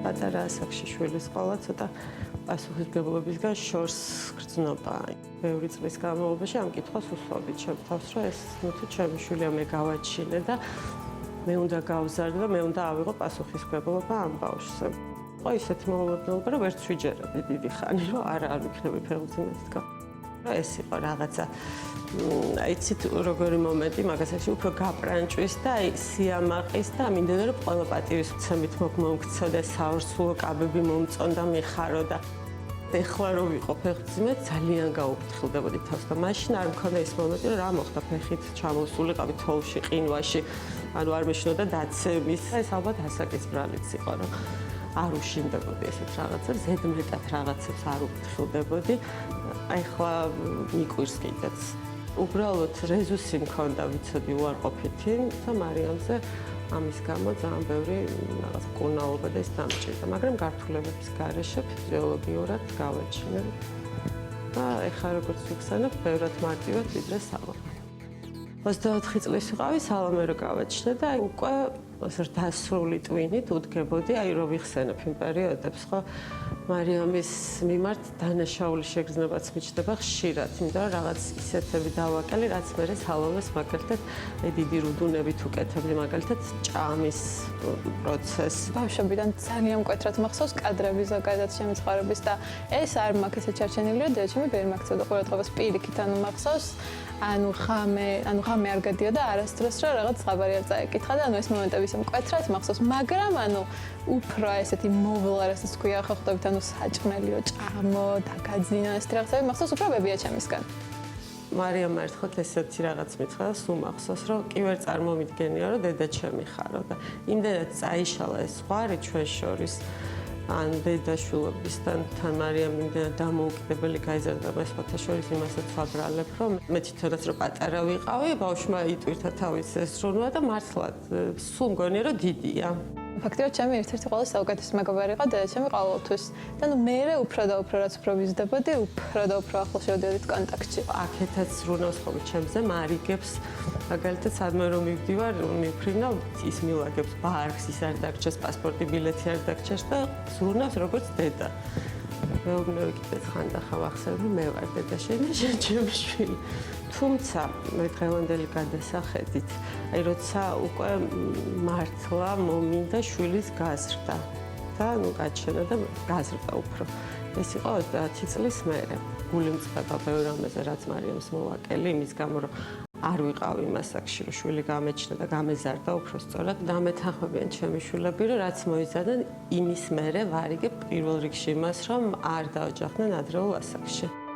პატარა ასაკში შვილის ყოლა ცოტა პასუხისმგებლობისგან შორს გრძნობა. ბევრი წლის განმავლობაში ამ კითხვას უსვამდი ჩემ თავს, რომ ეს ნუ ჩემი შვილია მე გავაჩინე და მე უნდა გავზარდე და მე უნდა ავიღო პასუხისმგებლობა ამ ბავშვზე. ხო ისეთი მოულოდნელობა, რომ ვერც ვიჯერებდი დიდი ხანი, რომ არ ვიქნები ფეხბურთელიც თქო. ეს იყო რაღაცა იცით როგორი მომენტი მაგასაც უფრო გაპრანჭვის და აი სიამაყის და მინდოდა რომ ყველა პატივისცემით მომქცოდა საორსულო კაბები მომწონდა მიხარო და ეხლა რომ ვიყო ფეხბურთელზე ძალიან გაუფრთხილდებოდი თავს და მაშინ არ მქონდა ეს მომენტი რომ რა მოხდა ფეხით ჩამოსულიყავი თოვლში ყინვაში ანუ არ მეშინოდა დაცემის ეს ალბათ ასაკის ბრალიც იყო რომ არ უშინდებოდი ესეთ რაღაცებს ზედმეტად რაღაცებს არ უფრთხილდებოდი აი ხლა მიკვირს კიდეც უბრალოდ რეზუსი მქონდა ვიცოდი უარყოფითი და მარიამზე ამის გამო ძალიან ბევრი რაღაც კურნალობა და ეს დამჭირდა მაგრამ გართულებების გარეშე ფიზიოლოგიურად გავაჩინე და ეხლა როგორც ვიხსენებ ბევრად მარტივად ვიდრე სალომე 24 წლის ვიყავი სალომე რო გავაჩინე და უკვე დასრული ტვინით უდგებოდი აი რო ვიხსენებ იმ პერიოდებს ხო მარიამის მიმართ დანაშაული შეგრძნებაც მიჩნდება ხშირად, იმიტომ რომ რაღაც ისეთები დავაკელი, რაც მე სალომეს მაგალითად დიდი რუდუნებით უკეთებდი, მაგალითად ჭამის პროცესი. ბავშვობიდან ძალიან მკვეთრად მახსოვს კადრები ზოგადად შემიწყარების და ეს არ მაქვს ესე ჩარჩენილია, დედაჩემი ვერ მაქცევდა ყურადღებას პირიქით, ანუ მახსოვს ანუ ღამე არ გადიოდა არასდროს რომ რაღაც ხაბარი არ წაეკითხა და ანუ ეს მომენტები ისე მკვეთრად მახსოვს, მაგრამ ანუ უფრო ესეთი მოვლა რასაც ქვია ხო ხვდებით ანუ საჭმელიო ჭამო დაგაძინო ეს რაღაცები მახსოვს უფრო ბებია ჩემისგან. მარიამ ერთხელ ესეთი რაღაც მითხრა და სულ მახსოვს რომ კი ვერ წარმომიდგენია რომ დედა ჩემი ხარო და იმდენად წაიშალა ეს ზღვარი ჩვენ შორის ან დედაშვილობისთან თან მარიამ იმდენად დამოუკიდებელი გაიზარდა მასთან შორის იმასაც ვაბრალებ რომ მე თვითონაც რომ პატარა ვიყავი ბავშვმა იტვირთა თავის ეს ზრუნვა და მართლაც სულ მგონია რომ დიდია. ფაქტობრივად ჩემი ერთ-ერთი ყველაზე საუკეთესო მეგობარი იყო დედაჩემი ყოველთვის და ნუ მე უფრო და უფრო რაც უფრო ვიზრდებოდი უფრო და უფრო ახლოს შევდიოდით კონტაქტში. აქეთაც ზრუნავს ხოლმე ჩემზე მარიგებს მაგალითად სადმე რომ მივდივარ მიფრინავ ის მილაგებს ბარგს ის არ დაგჭეს პასპორტი ბილეთი არ დაგჭეს და ზრუნავს როგორც დედა. მეუბნები კიდეც ხანდახან ვახსენებ რომ მე ვარ დედა შენი ჩემი შვილი. თუმცა მე დღევანდელი გადასახედით აი როცა უკვე მართლა მომინდა შვილის გაზრდა და ნუ გაჩენა და გაზრდა უფრო ეს იყო 30 წლის მერე გული მწყება ბევრ რამეზე რაც მარიამს მოვაკელი იმის გამო რომ არ ვიყავი იმ ასაკში რომ შვილი გამეჩნდა და გამეზარდა უფრო სწორად დამეთანხმებიან ჩემი შვილები რომ რაც მოიზარდნენ იმის მერე ვარიგებ პირველ რიგში იმას რომ არ დაოჯახდნენ ადრეულ ასაკში